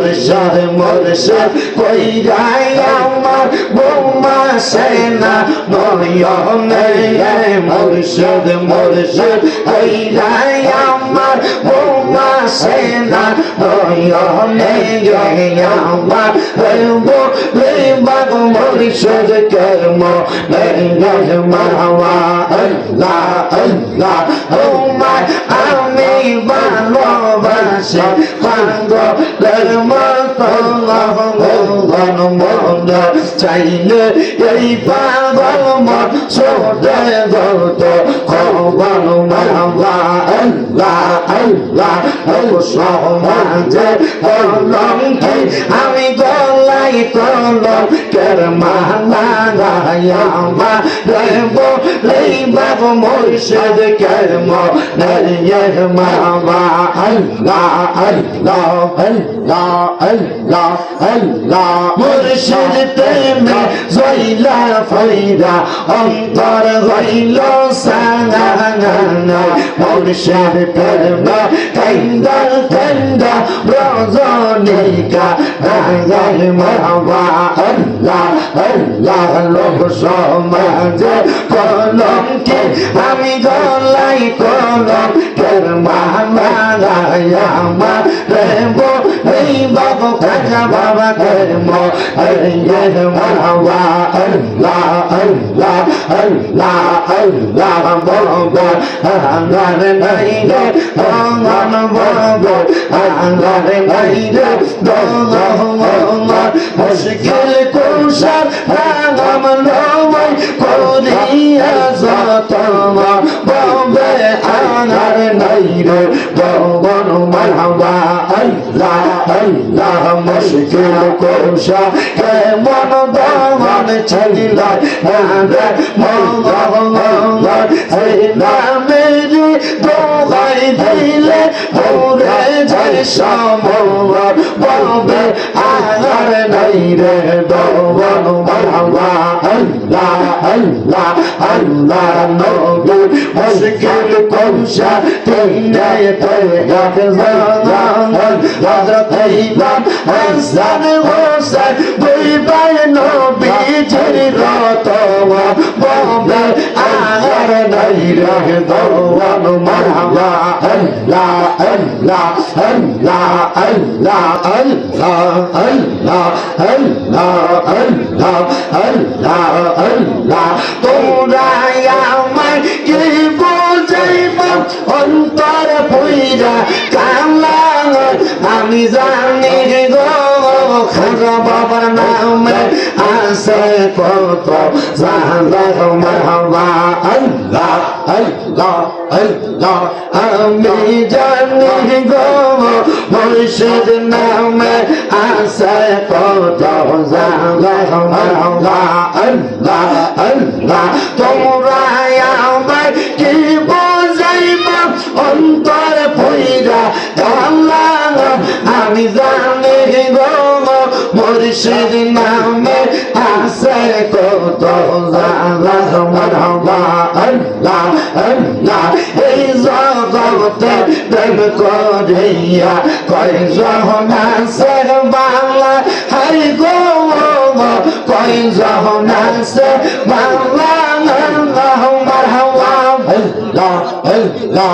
মুর্শিদ মুর্শিদ কইরাই আমার বৌমা সেনা নয়নে মুর্শিদ মুর্শিদ কইরাই আমার বৌমা সেনা নয়নে আমার বলে বাগ মুর্শিদ কর্ম মাওয়া আল্লাহ আল্লাহ তোমার আমি ভালোবাসি পাগলের মতো মন মন চাইলে এই পাগল মন ছোটে যত খবর মাওয়া আল্লাহ আল্লাহ সমাজে কলঙ্কি আমি গলাই কলম কের মালা গায়ামা রেবো লেবাব মুর্শিদ কেরম নয়ে মাওয়া আল্লাহ আল্লাহ আল্লাহ আল্লাহ আল্লাহ মুর্শিদ প্রেমে জয়লা ফইরা অন্তর হইল সাঙ্গা মুর্শিদ প্রেমে কাইন্দা কাইন্দা রজনীকা গায় মাওয়া আল্লাহ আল্লাহ লোক সমাজে কলঙ্কি আমি গলাই কলম কের মালা গায়ামা রেবো এই বাবু কাজা বাবা কর্ম হরে মাওয়া আল্লাহ আল্লাহ আল্লাহ আল্লাহ বলবো আঙ্গার নাই রে ভগবান বলবো আঙ্গার নাই রে ভগবান মুশকিল কুশল রাগম লয় করিয়া যত ববে আঙ্গার নাই রে ভগবান মাওয়া আল্লাহ আল্লাহ মুশকিল কুশল কেমন দমন ছাড়িলা রে ভগবান এই নামেরি দোহাই দিলে ওরে যায় সমর বলবে আগার নাই রে ভগবান মাওয়া আল্লাহ আল্লাহ আল্লাহ নবী মুশকিল কুশল তিনে তে জান হযরত ইমাম হাসান হোসেন দুই ভাই নবীজির রতন বলবে আগার নাই রে ভগবান মাওয়া আল্লাহ আল্লাহ আল্লাহ আল্লাহ আল্লাহ আল্লাহ আল্লাহ আল্লাহ আল্লাহ আল্লাহ তোমরা আমায় কি বুঝাইবা অন্তর পইরা কালা আমি জানি গো খাজা বাবার নামে আছে কত জানা মাওয়া আল্লাহ আল্লাহ আল্লাহ আমি জানি গো মুর্শিদ নামে আছে কত জানা মাওয়া আল্লাহ আল্লাহ তোমরা আমায় কি বুঝাইবা অন্তর পইরা কালা আমি জানি গো মুর্শিদ নামে আছে কত জানা মাওয়া আল্লাহ আল্লাহ এই জগতে প্রেম করিয়া কয়জন আছে বাংলা হাই গো কয়জন আছে বাংলা মাওয়া আল্লাহ আল্লাহ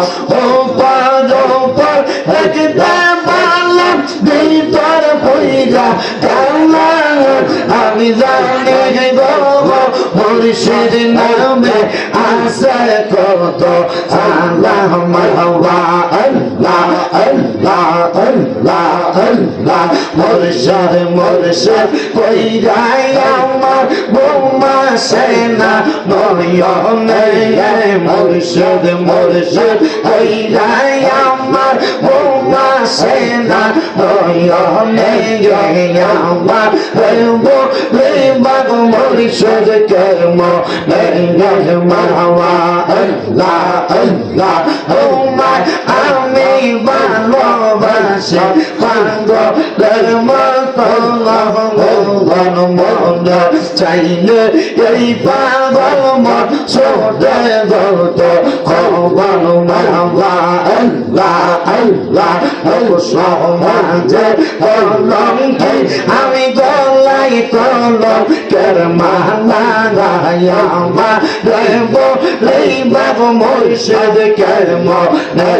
উপর একটা বাংলা ভিতর পইরা কালা আমি জানি গো মুর্শিদ নামে আছে কত আল্লাহ মাওয়া আল্লাহ আল্লাহ আল্লাহ আল্লাহ মুর্শিদ মুর্শিদ কইরাই আমার বৌমা সেনা নয়নে মুর্শিদ মুর্শিদ কইরাই আমার বৌমা সেনা নয়নে আমার বলে বাগ মুর্শিদ কর্ম মাওয়া আল্লাহ আল্লাহ তোমার আমি ভালোবাসি পাগলের মতো মন না চাইলে এই পাগল মন ছোটে যত খবর মাওলা আল্লাহ আল্লাহ সমাজে কলঙ্কি আমি গলাই কলম কের মালা গায়ামা রেব লেই বাব মুর্শিদ কের মনে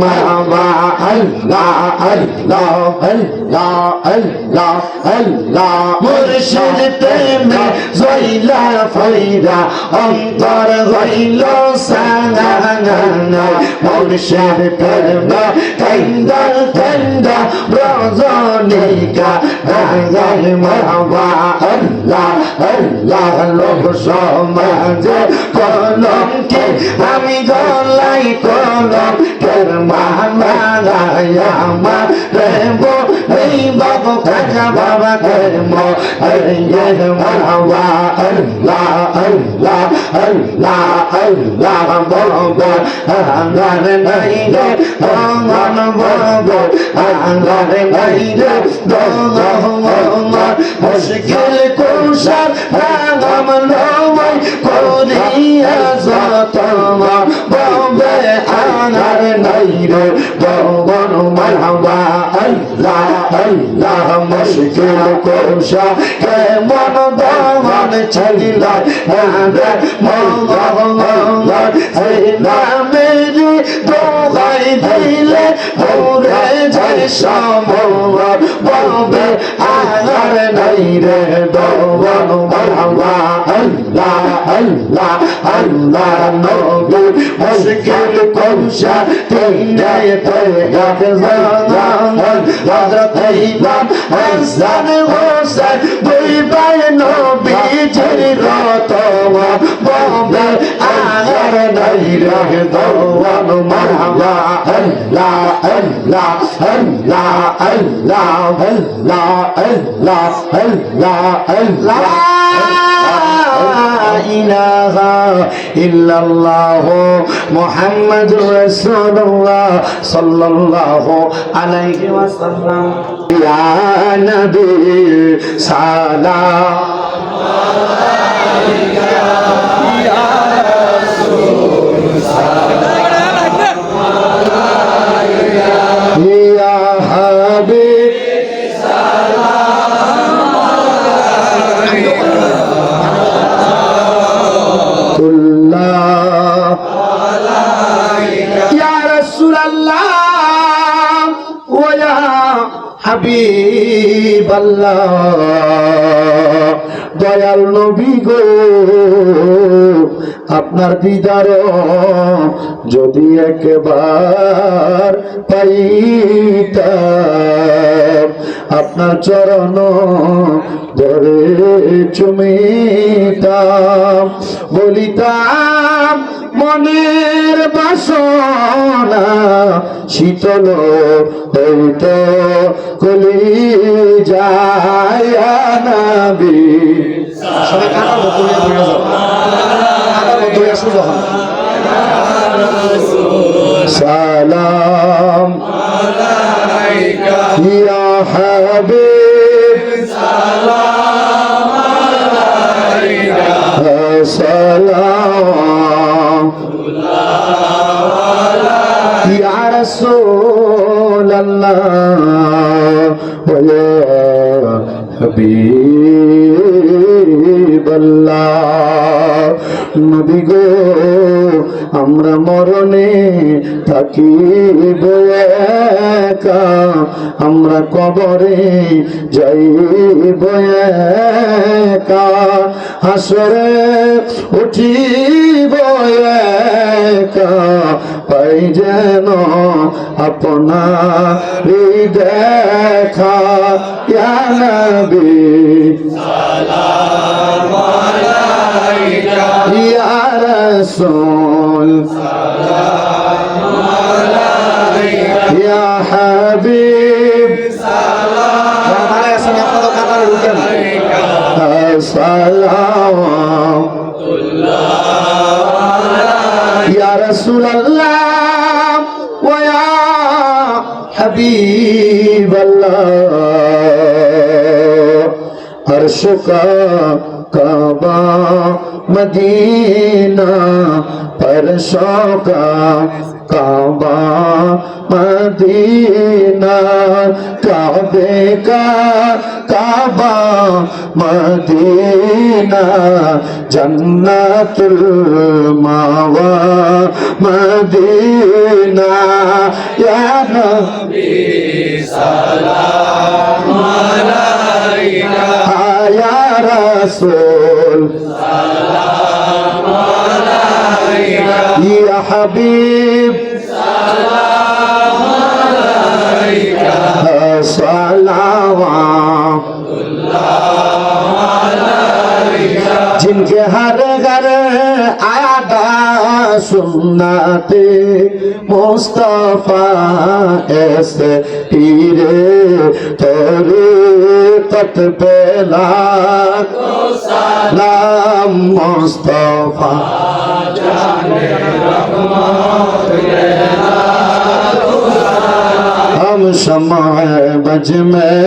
মাওলা আল্লাহ আল্লাহ আল্লাহ আল্লাহ আল্লাহ মুর্শিদ প্রেমে জইলা ফইরা অন্তর হইল সাঙ্গা মুর্শিদ প্রেমে কাইন্দা কাইন্দা রজনীকা গায় মাওলা আল্লাহ আল্লাহ লোক সমাজে কলঙ্কি আমি গলাই কলম কের মালা গায়ামা রেব এই বাবু কাকা বাবা কের মাওলা আল্লাহ আল্লাহ আল্লাহ আল্লাহ বলবো আঙ্গার নাই রে অঙ্গন বলবো আঙ্গার নাই রে মুশকিল কুশার রাগম লওয়াই করিয়া যত বলবে আঙ্গার নাই রে বলবন মাওলা আল্লাহ আল্লাহ মুশকিল কুশা কেমন দমন ছাড়িলা রে মঙ্গল সেই নামেরি দোহাই দিলে ভরে যায় সমর বলবে আগার নাই রে দমন মাওলা আল্লাহ আল্লাহ আল্লাহ নবী মুশকিল কুশা তিনে তেগাত জানান হযরত ইমাম হাসান হোসেন দুই ভাই নবীজির রতওয়া বলবে আগার নাই রে দওয়ান মাওলা আল্লাহ আল্লাহ আল্লাহ আল্লাহ আল্লাহ আল্লাহ আল্লাহ আল্লাহ ইলাহা ইল্লাল্লাহ মুহাম্মাদুর রাসূলুল্লাহ সাল্লাল্লাহু আলাইহি ওয়াসাল্লাম ইয়া নবী সালাম আলাইকা ইয়া রাসূল সালাম আলাইকা ইয়া হাবিব সালাম আলাইকা ইয়া রাসূলুল্লাহ ওয়া ইয়া হাবিবাল্লাহ দয়াল নবী গো আপনার দিদার যদি একবার পাইতাম আপনার চরণ ধরে চুমিতাম বলিতাম মনের বাসনা শীতল হইত কলি যায় নবী সবাই কাটার মতো হয়ে যাও কাটার মতো হয়ে আসো যখন সালাম আলাইকা ইয়া হাবিব সালাম আলাইকা সালাম ইয়া রাসূলুল্লাহ ওয়া ইয়া হাবিবাল্লাহ নবী গো আমরা মরণে থাকিব একা আমরা কবরে যাইব একা হাসরে উঠিব একা পাই যেন আপনারি দেখা ইয়া নবী সালাম আলাইকা ইয়া রাসূল সালাম আলাইকা ইয়া হাবিব সালাম আলাইকা সালাম ইয়া রাসূলুল্লাহ ওয়া ইয়া হাবিবাল্লাহ अर्श का काबा मदीना परशों का काबा मदीना काबे का काबा मदीना जन्नतुल मावा मदीना या नबी सलाम अलैका या रसूल सलाम अलैका या हबीब सलाम अलैका जिनके हर घर आदा सुन्नते मुस्तफा ऐसे पीरे तेरे तत पेला सलाम मुस्तफा जाने हम शम्मा बज में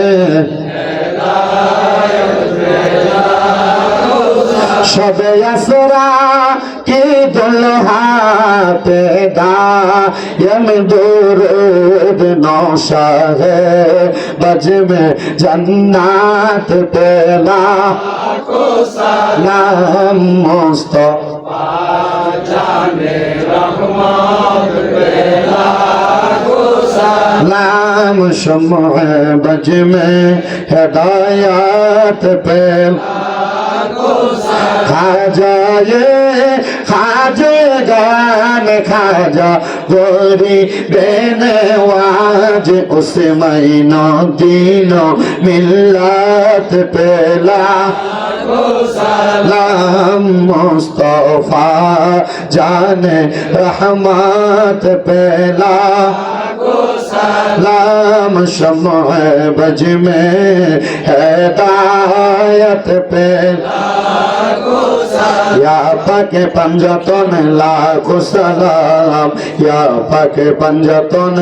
शब यसरा की दुल्हा पैदा यम दुरूद नौशा है बज में जन्नत पेला सलाम मुस्तफा जाने रहमत पेला सलाम शम्मा बज में हिदायत पेला खाजा ये खाजे गान खाजा गोरी बेनवाज उस महीनों दिनों मिल्लत पेला सलाम मुस्तफा जाने रहमत पेला सलाम शम्मा बज में हिदायत पेला या पाके पंजतन लाखो सलाम या पाके पंजतन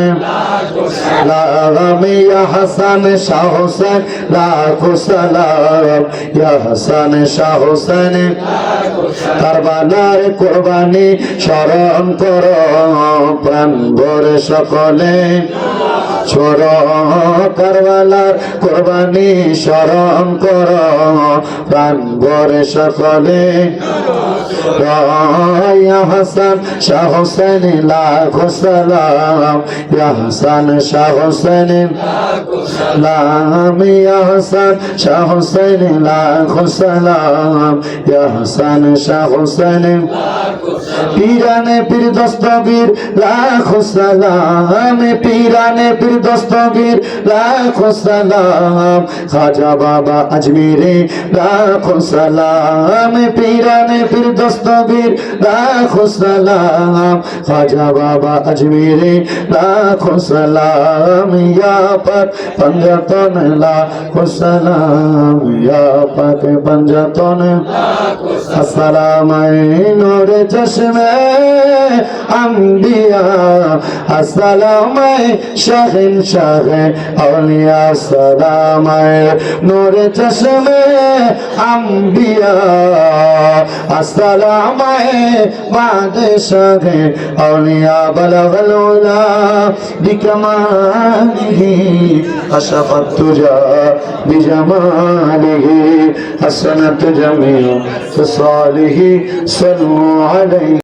सलाम या हसन शाह हुसैन लाखो सलाम या हसन शाह हुसैन কারবালার কুরবানি স্মরণ করো প্রাণ ভরে সকলে ছোড় কারবালার কুরবানি স্মরণ করো প্রাণ ভরে সকলে ইয়া হাসান শাহ হুসেন লাখো সালাম ইয়া হাসান শাহ হুসেন লাম ইয়া হাসান শাহ হুসেন লাখো সালাম ইয়া হাসান শাহ হুসেন পীরানে পীর দস্তগীর লাখো সালাম পীরানে পীর দস্তগীর লাখো সালাম খাজা বাবা আজমিরে লাখো সালাম পীরানে পীর দস্তগীর লাখো সালাম খাজা বাবা আজমিরে লাখো সালাম ইয়া পাক पंजतन लाखो सलाम या पाक पंजतन अस्सलाम नूर चश्मे अंबिया अस्सलाम शाहिन शाह औलिया अस्सलाम नूर चश्मे अंबिया अस्सलाम बादशाह औलिया बलगल उला बिकमालिही अशफत तुजा बिजमालिही हसनत जमीउ फिसालिही सल्लु अलैहि।